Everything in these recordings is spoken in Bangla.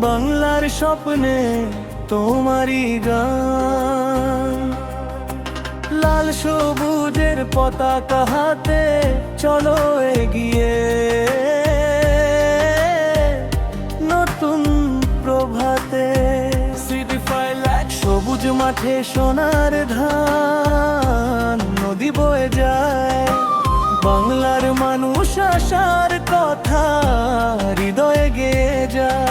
বাংলার স্বপ্নে তোমারই গান। লাল সবুজের পতাকা হাতে চলো এগিয়ে, নতুন প্রভাতে। সবুজ মাঠে সোনার ধান, নদী বয়ে যায়। বাংলার মানুষ আশার কথা হৃদয়ে গেয়ে যায়।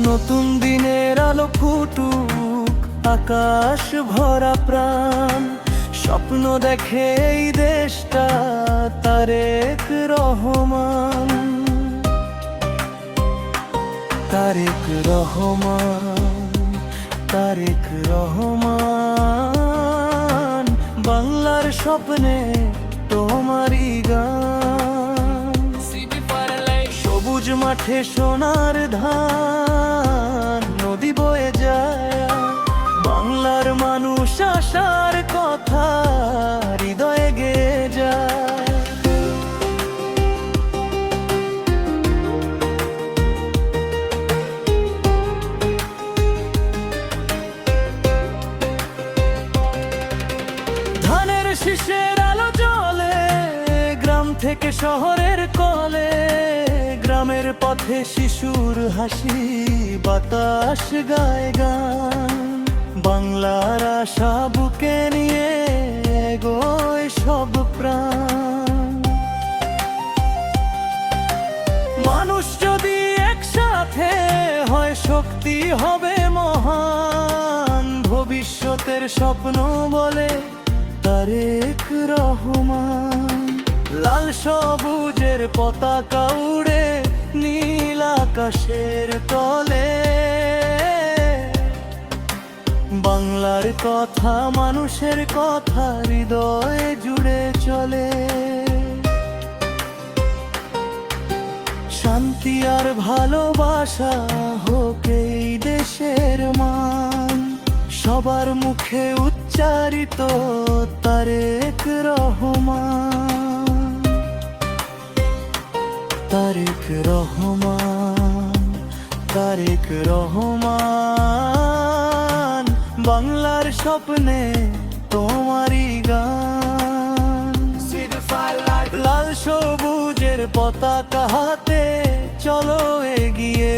নতুন দিনের আলো ফুটুক, আকাশ ভরা প্রাণ। স্বপ্ন দেখে এই দেশটা তারেক রহমান, তারেক রহমান, তারেক রহমান। বাংলার স্বপ্নে তোমারই গান। সবুজ মাঠে সোনার ধান, নদী বয়ে যায়। বাংলার মানুষ আশার কথা হৃদয়ে গেয়ে যায়। ধানের শীষের আলো জ্বলে গ্রাম থেকে শহরের কলে। গ্রামের পথে শিশুর হাসি, বাতাস গায় গান। বাংলার আশা বুকে নিয়ে এগোয় সব প্রাণ। মানুষ যদি একসাথে হয়, শক্তি হবে মহান। ভবিষ্যতের স্বপ্ন বলে তারেক রহমান। লাল সবুজের পতাকা উড়ে নীল আকাশের তলে। বাংলার কথা, মানুষের কথা হৃদয়ে জুড়ে চলে। শান্তি আর ভালোবাসা হোক এই দেশের মান। সবার মুখে উচ্চারিত তারেক রহমান, তারেক রহমান, তারেক রহমান। বাংলার স্বপ্নে তোমারই গান। লাল সবুজের পতাকা হাতে চলো এগিয়ে,